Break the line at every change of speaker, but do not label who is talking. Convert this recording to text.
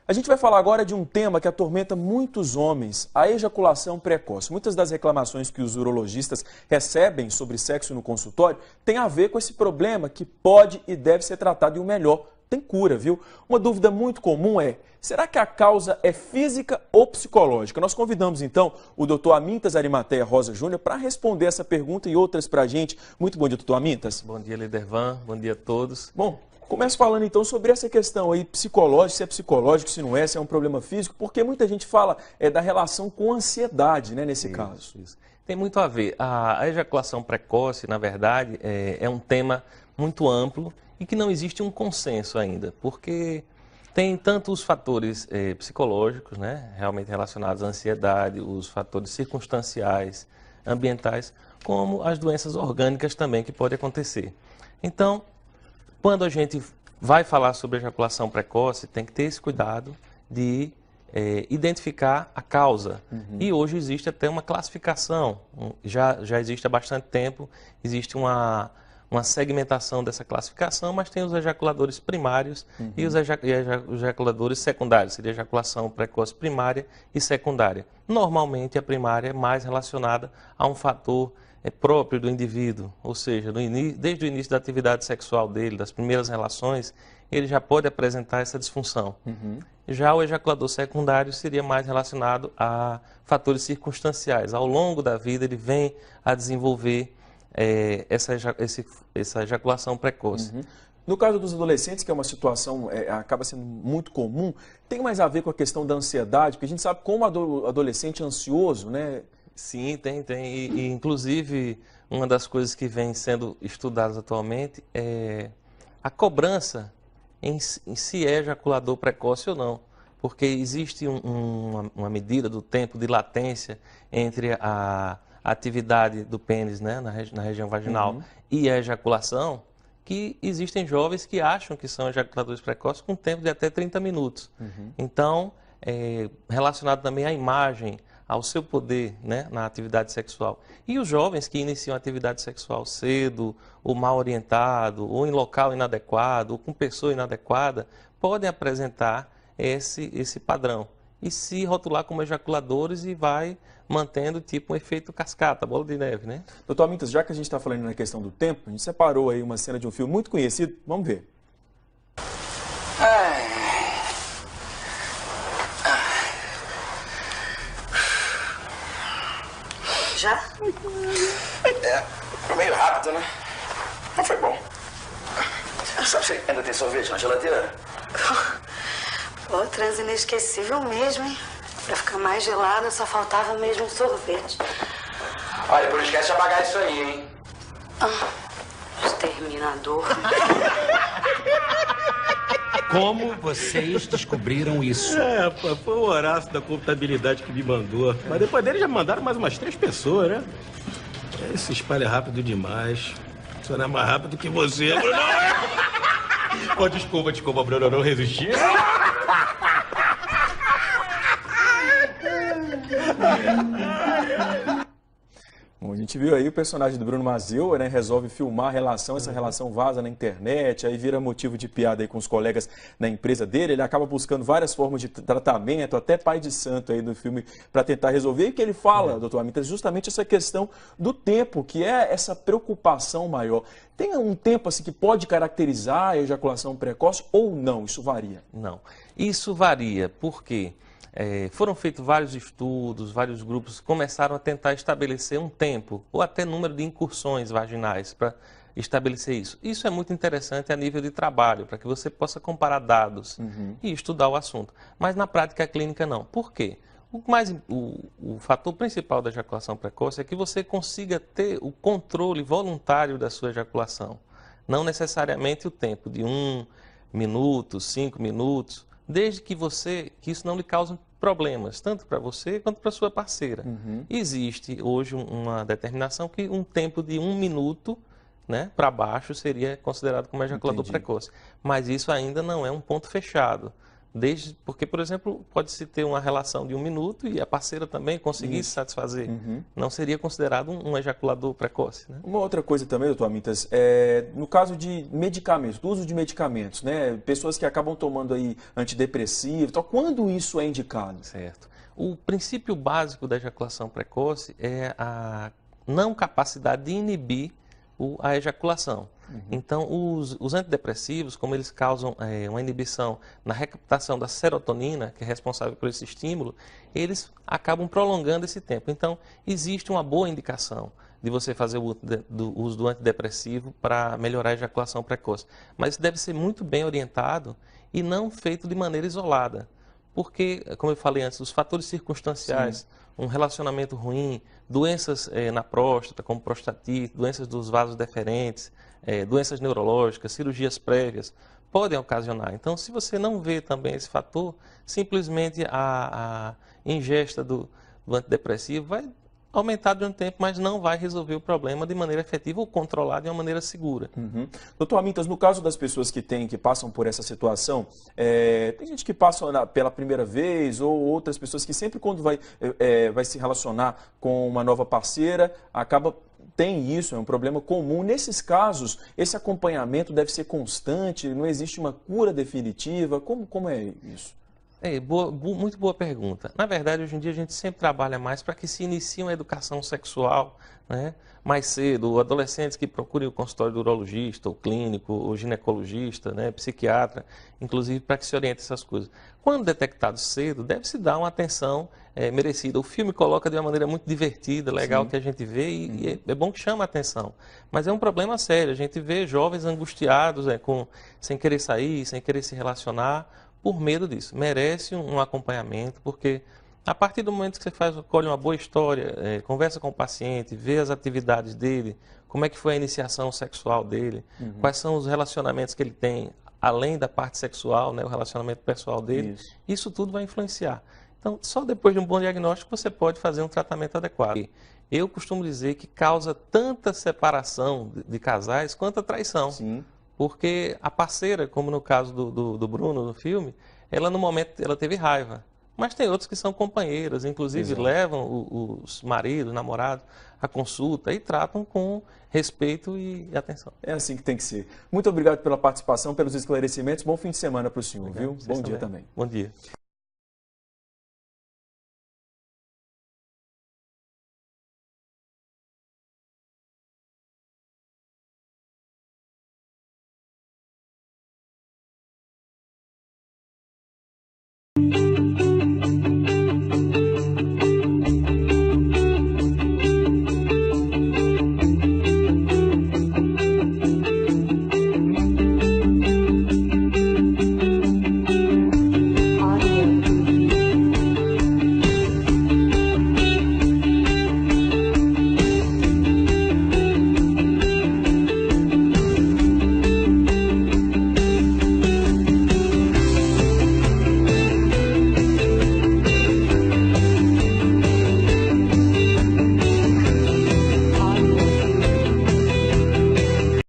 A gente vai falar agora de um tema que atormenta muitos homens, a ejaculação precoce. Muitas das reclamações que os urologistas recebem sobre sexo no consultório têm a ver com esse problema que pode e deve ser tratado, e o melhor, tem cura, viu? Uma dúvida muito comum é, será que a causa é física ou psicológica? Nós convidamos então o Dr. Amintas Arimateia Rosa Júnior para responder essa pergunta e outras para a gente. Muito bom dia, Dr. Amintas.
Bom dia, Lidervan. Bom dia a todos.
Bom, começo falando então sobre essa questão aí psicológica, se é psicológico, se não é, se é um problema físico, porque muita gente fala da relação com ansiedade, né, nesse caso.
Isso. Tem muito a ver. A ejaculação precoce, na verdade, é um tema muito amplo e que não existe um consenso ainda, porque tem tanto os fatores psicológicos, né, realmente relacionados à ansiedade, os fatores circunstanciais, ambientais, como as doenças orgânicas também que podem acontecer. Então, quando a gente vai falar sobre ejaculação precoce, tem que ter esse cuidado de identificar a causa. E hoje existe até uma classificação, já existe há bastante tempo, existe uma segmentação dessa classificação, mas tem os ejaculadores primários e os ejaculadores secundários, seria ejaculação precoce primária e secundária. Normalmente a primária é mais relacionada a um fator próprio do indivíduo, ou seja, desde o início da atividade sexual dele, das primeiras relações, ele já pode apresentar essa disfunção. Já o ejaculador secundário seria mais relacionado a fatores circunstanciais. Ao longo da vida ele vem a desenvolver essa ejaculação precoce.
No caso dos adolescentes, que é uma situação, acaba sendo muito comum, tem mais a ver com a questão da ansiedade, porque a gente sabe como o adolescente é ansioso, né?
Sim, tem. E, inclusive, uma das coisas que vem sendo estudadas atualmente é a cobrança em se é ejaculador precoce ou não. Porque existe uma medida do tempo de latência entre a atividade do pênis, né, na região vaginal e a ejaculação, que existem jovens que acham que são ejaculadores precoces com tempo de até 30 minutos. Então, relacionado também à imagem, ao seu poder, né, na atividade sexual. E os jovens que iniciam a atividade sexual cedo, ou mal orientado, ou em local inadequado, ou com pessoa inadequada, podem apresentar esse padrão e se rotular como ejaculadores e vai mantendo tipo um efeito cascata, bola de neve, né?
Doutor Amintas, já que a gente está falando na questão do tempo, a gente separou aí uma cena de um filme muito conhecido, vamos ver.
Já?
Foi meio rápido, né? Mas foi bom. Sabe se ainda tem sorvete na geladeira?
Pô, transe inesquecível mesmo, hein? Pra ficar mais gelada, só faltava mesmo um sorvete.
Olha, depois não esquece de apagar isso aí, hein?
Exterminador.
Como vocês descobriram isso?
Pô, foi o Horácio da contabilidade que me mandou. Mas depois dele já mandaram mais umas 3 pessoas, né? Ele se espalha rápido demais. Só não é mais rápido que você, Bruno. Pô, desculpa, Bruno, eu não resisti.
Bom, a gente viu aí o personagem do Bruno Mazzeo, né, resolve filmar a relação, essa relação vaza na internet, aí vira motivo de piada aí com os colegas na empresa dele, ele acaba buscando várias formas de tratamento, até pai de santo aí no filme, para tentar resolver. E o que ele fala, doutor Amintas, justamente essa questão do tempo, que é essa preocupação maior. Tem um tempo assim que pode caracterizar a ejaculação precoce ou não? Isso varia?
Não, isso varia, por quê? Foram feitos vários estudos, vários grupos começaram a tentar estabelecer um tempo ou até número de incursões vaginais para estabelecer isso. Isso é muito interessante a nível de trabalho, para que você possa comparar dados e estudar o assunto. Mas na prática clínica não. Por quê? O fator principal da ejaculação precoce é que você consiga ter o controle voluntário da sua ejaculação. Não necessariamente o tempo de 1 minuto, 5 minutos, desde que isso não lhe cause problemas, tanto para você quanto para sua parceira. Existe hoje uma determinação que um tempo de 1 minuto, né, para baixo seria considerado como ejaculador precoce. Mas isso ainda não é um ponto fechado. Porque, por exemplo, pode-se ter uma relação de 1 minuto e a parceira também conseguir se satisfazer. Não seria considerado um ejaculador precoce, né?
Uma outra coisa também, doutor Amintas, no caso de medicamentos, do uso de medicamentos, né? Pessoas que acabam tomando aí antidepressivo, então, quando isso é indicado?
Certo. O princípio básico da ejaculação precoce é a não capacidade de inibir a ejaculação. Então, os antidepressivos, como eles causam uma inibição na recaptação da serotonina, que é responsável por esse estímulo, eles acabam prolongando esse tempo. Então, existe uma boa indicação de você fazer o uso do antidepressivo para melhorar a ejaculação precoce. Mas isso deve ser muito bem orientado e não feito de maneira isolada. Porque, como eu falei antes, os fatores circunstanciais, um relacionamento ruim, doenças na próstata, como prostatite, doenças dos vasos deferentes, doenças neurológicas, cirurgias prévias, podem ocasionar. Então, se você não vê também esse fator, simplesmente a ingesta do antidepressivo vai aumentar durante o tempo, mas não vai resolver o problema de maneira efetiva ou controlar de uma maneira segura.
Doutor Amintas, no caso das pessoas que passam por essa situação, tem gente que passa pela primeira vez ou outras pessoas que sempre quando vai se relacionar com uma nova parceira, tem isso, é um problema comum. Nesses casos, esse acompanhamento deve ser constante, não existe uma cura definitiva. Como é isso?
Muito boa pergunta. Na verdade, hoje em dia a gente sempre trabalha mais para que se inicie uma educação sexual, né, mais cedo, adolescentes que procurem o consultório do urologista, ou clínico, ou ginecologista, né, psiquiatra, inclusive para que se oriente essas coisas. Quando detectado cedo, deve-se dar uma atenção merecida. O filme coloca de uma maneira muito divertida, legal, que a gente vê e é bom que chama a atenção. Mas é um problema sério, a gente vê jovens angustiados, sem querer sair, sem querer se relacionar, por medo disso. Merece um acompanhamento, porque a partir do momento que você colhe uma boa história, conversa com o paciente, vê as atividades dele, como é que foi a iniciação sexual dele, quais são os relacionamentos que ele tem, além da parte sexual, né, o relacionamento pessoal dele, isso tudo vai influenciar. Então, só depois de um bom diagnóstico você pode fazer um tratamento adequado. Eu costumo dizer que causa tanta separação de casais quanto a traição. Porque a parceira, como no caso do Bruno no filme, ela no momento ela teve raiva. Mas tem outros que são companheiras, inclusive levam os maridos, namorados à consulta e tratam com respeito e atenção.
É assim que tem que ser. Muito obrigado pela participação, pelos esclarecimentos. Bom fim de semana para o senhor, viu? Bom dia também.
Bom dia.